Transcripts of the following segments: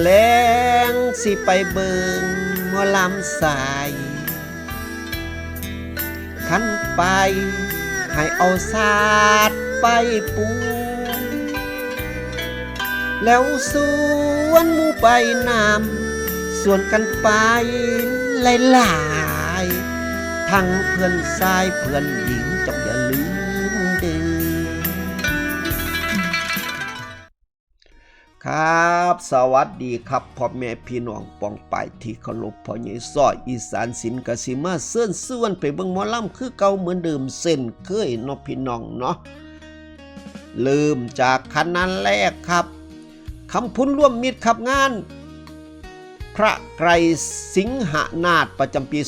แลงสิไปเบิงหมอลำสายขันไปให้เอาศาสตร์ไปปูแล้วสวนหมู่ใบน้ำส่วนกันไปหลายๆทั้งเพื่อนชายเพื่อนหญิงจงอย่าลืมเด้อครับสวัสดีครับพ่อแม่พี่น้องปองไปที่เคารพพ่อใหญ่ซ้อยอีสานศิลป์กสิมาเชิญชวนไปเบิ่งหมอลำคือเก่าเหมือนเดิมเส้นเคยเนาะพี่น้องเนาะเริ่มจากคณะแรกครับคำพุนร่วมมิตรขับงานพระไกรสิงหนาถประจำปี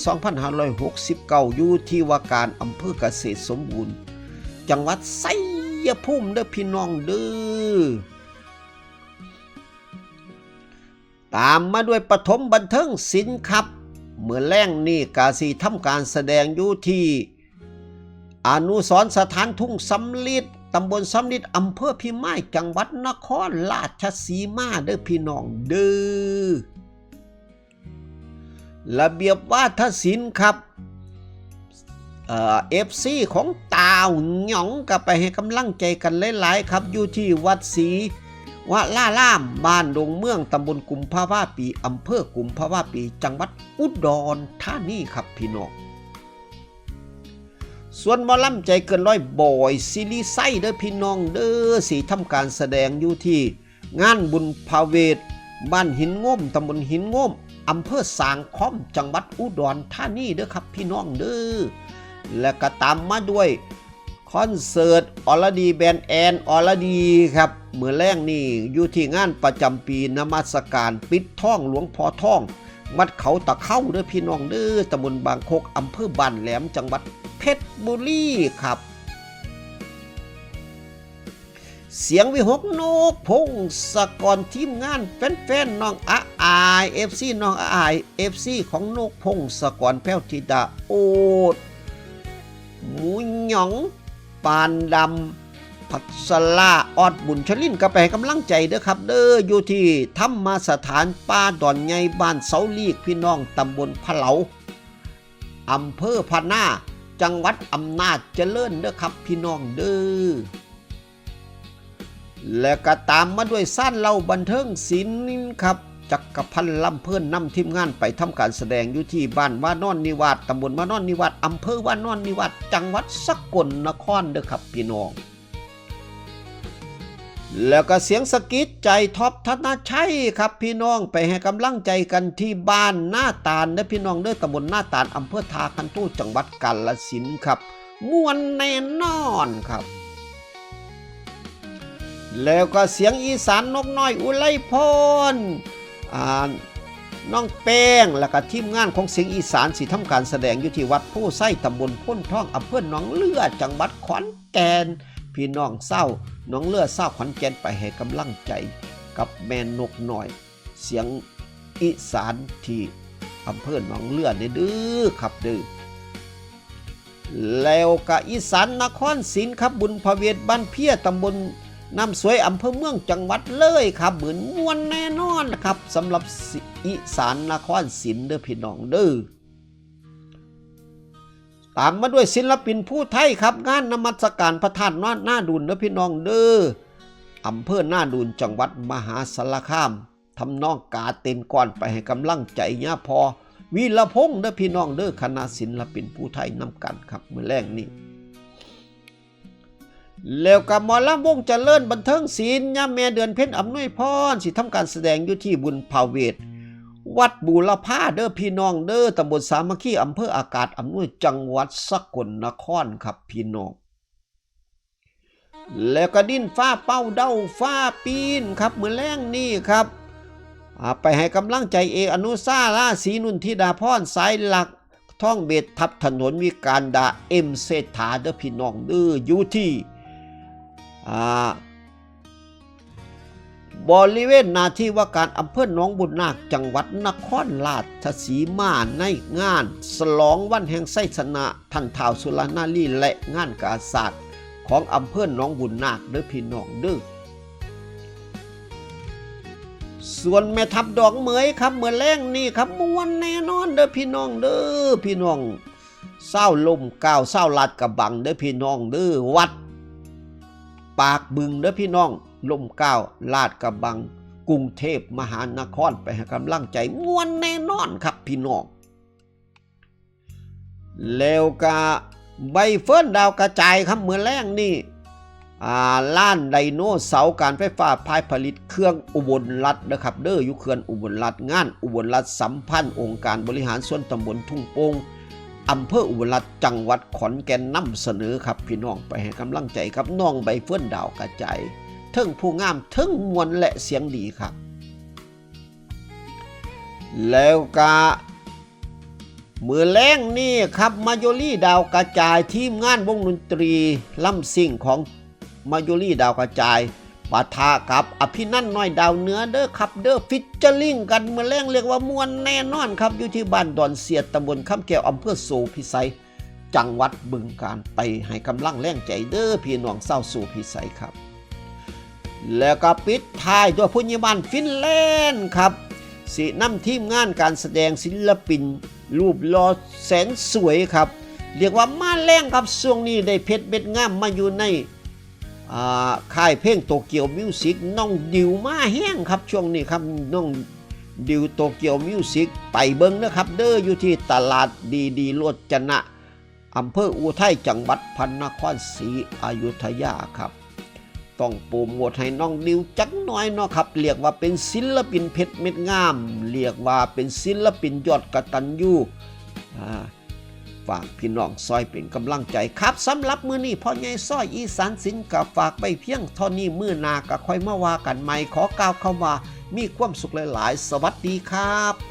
2569 อยู่ที่ว่าการอำเภอเกษตรสมบูรณ์จังหวัดชัยภูมิเด้อพี่น้องเด้อตามมาด้วยปฐมบันเทิงศิลป์ครับเมื่อแรงนี่กาสีทำการแสดงอยู่ที่อนุสรณ์สถานทุ่งสำลิดตำบลสำลิดอำเภอพิมายจังหวัดนครราชสีมาเด้อพี่น้องเด้อระเบียบวาทศิลป์ครับFC ของตาวหยองก็ไปให้กำลังใจกันหลายๆครับอยู่ที่วัดศรีวะล่าล่ามบ้านดงเมืองตำบลกุมภาวะปีอำเภอกุมภาวะปีจังหวัดอุดรธานีครับพี่น้องส่วนหมอลำใจเกินร้อยบอยซิลิไซเด้อพี่น้องเด้อสีทำการแสดงอยู่ที่งานบุญพาเวทบ้านหินง่มตำบลหินง่มอำเภอสางคอมจังหวัดอุดรธานีเด้อครับพี่น้องเด้อและก็ตามมาด้วยคอนเสิร์ตอรดีแบนด์แอนอรดีครับเมื่อแรงนี่อยู่ที่งานประจำปีนมัสการปิดท่องหลวงพ่อท่องวัดเขาตะเข้าเด้อพี่น้องเด้อตำบลบางโคกอำเภอบ้านแหลมจังหวัดเพชรบุรีครับเสียงวิหกนกพงศกรทีมงานแฟนๆน้องอาอายFC น้องอาอาย FC ของนกพงศกรแพ้วธิดาโอดหมูหยองปานดำพัสลาออดบุญชลินก็ไปให้กำลังใจเด้อครับเด้ออยู่ที่ธรรมสถานป่าดอนใหญ่บ้านเสาลีกพี่น้องตำบลพะเหลาอำเภอพะนาจังหวัดอำนาจเจริญเด้อครับพี่น้องเด้อและก็ตามมาด้วยซ่านเล่าบันเทิงศิลป์ครับจักรพันธ์ลำเพิ่นนำทีมงานไปทำการแสดงอยู่ที่บ้านว่านอนนิวาสตำบลว่านอนนิวาสอำเภอว่านอนนิวาสจังหวัดสกลนครเด้อครับพี่น้องแล้วก็เสียงสกิดใจท็อปธนชัยครับพี่น้องไปให้กำลังใจกันที่บ้านหน้าตาลเด้อพี่น้องเด้อตำบลหน้าตาลอำเภอทาคันตู้จังหวัดกาฬสินธุ์ครับม่วนแน่นอนครับแล้วก็เสียงอีสานนกน้อยอุไรพรน้องแป้งแล้วก็ทีมงานของเสียงอีสานสิทำการแสดงอยู่ที่วัดผู้ไส้ตำบลพ้นท่องอำเภอหนองเลือจังหวัดขอนแก่นพี่น้องเศร้าหนองเลือเศร้าขอนแก่นไปให้กำลังใจกับแม่นกน้อยเสียงอีสานที่อำเภอหนองเลือเด้อครับเด้อแล้วก็อีสานนครศรีครับบุญพเวทบ้านเพียตำบลน้ำสวยอำเภอเมืองจังหวัดเลยครับเหมือนม่วนแน่นอนครับสำหรับอีสานนครศรีเด้อพี่น้องเด้อตามมาด้วยศิลปินผู้ไทยครับงานนมัสการพระธาตุหน้าดูนเด้อพี่น้องเด้ออำเภอหน้าดูนจังหวัดมหาสารคามทำนองกาเต็นก่อนไปให้กำลังใจย่าพอวีรพงษ์เด้อพี่น้องเด้อคณะศิลปินผู้ไทยนำกันครับเมื่อแรงนี้แล้วกับหมอลำวงเจริญบันเทิงศิลป์ย่าแม่เดือนเพ็ญอำนวยพรสิทำการแสดงอยู่ที่บุญพาเวทวัดบูรพาเด้อพี่น้องเด้อตำบลสามัคคีอำเภออากาศอำนวยจังหวัดสกลนครครับพี่น้องแล้วก็ดินฟ้าเป้าเด้าฟ้าปีนครับเมื่อแรงนี่ครับไปให้กำลังใจเออนุสาราศรีนุนทิดาพรสายหลักท่องเบ็ดทับถนนวิการดาเอ็มเศรษฐาเด้อพี่น้องเด้ออยู่ที่บริเวณนาที่ว่าการอำเภอหนองบุญนาคจังหวัดนครราชสีมาในงานฉลองวันแห่งไสสนะท่านท้าวสุรนารีและงานกาศาสตร์ของอำเภอหนองบุญนาคเด้อพี่น้องเด้อ ส่วนแม่ทับดอกเหมยครับเมื่อแรงนี่ครับม่วนแน่นอนเด้อพี่น้องเด้อพี่น้องเศร้าลมก้าวเศร้าลาดกระบังเด้อพี่น้องเด้อวัดปากบึงเด้อพี่น้องลมก้าวลาดกระบังกรุงเทพมหานครไปให้กำลังใจม่วนแน่นอนครับพี่น้องแล้วก็ใบเฟิร์นดาวกระจายครับเมื่อแรงนี่ล้านไดโนเสาร์การไฟฟ้าพายผลิตเครื่องอุบลรัฐนะครับเด้ออยู่เขื่อนอุบลรัฐงานอุบลรัฐสัมพันธ์องค์การบริหารส่วนตำบลทุ่งโป่งอำเภออุบลรัฐจังหวัดขอนแก่นนำเสนอครับพี่น้องไปให้กำลังใจครับน้องใบเฟิร์นดาวกระจายเทิงผู้งามเทิงมวลและเสียงดีครับแล้วก็มือแรงนี่ครับมาโยลี่ดาวกระจายทีมงานวงดนตรีล่ำซิ่งของมาโยลี่ดาวกระจายปะทะกับอภินันท์น้อยดาวเหนือเด้อครับเด้อฟิชเจอริ่งกันมือแรงเรียกว่ามวนแน่นอนครับอยู่ที่บ้านดอนเสียดตำบลคำแก้วอำเภอโสพิสัยจังหวัดบึงกาฬไปให้กำลังแรงใจเด้อพี่น้องเศร้าโสพิสัยครับแล้วก็ปิดท้ายด้วยผู้ใหญ่บ้านฟินแลนด์ครับสีนำทีมงานการแสดงศิลปินรูปหล่อแสนสวยครับเรียกว่ามาแรงครับช่วงนี้ได้เพชรเม็ดงามมาอยู่ในค่ายเพลงโตเกียวมิวสิกน้องดิวมาแห้งครับช่วงนี้ครับน้องดิวโตเกียวมิวสิกไปเบิ้งนะครับเด้ออยู่ที่ตลาดดีโรจนะอำเภออุทัยจังหวัดพระนครศรีอยุธยาครับต้องโปรโมทให้น้องดิวจักหน่อยเนาะครับเรียกว่าเป็นศิลปินเพชรเม็ดงามเรียกว่าเป็นศิลปินยอดกตัญญูฝากพี่น้องซอยเป็นกำลังใจครับสำหรับมื้อนี้พ่อใหญ่ซอยอีสานศิลป์ก็ฝากไปเพียงเท่านี้มื้อหน้าก็ค่อยมาว่ากันใหม่ขอกล่าวคำว่ามีความสุขหลายๆสวัสดีครับ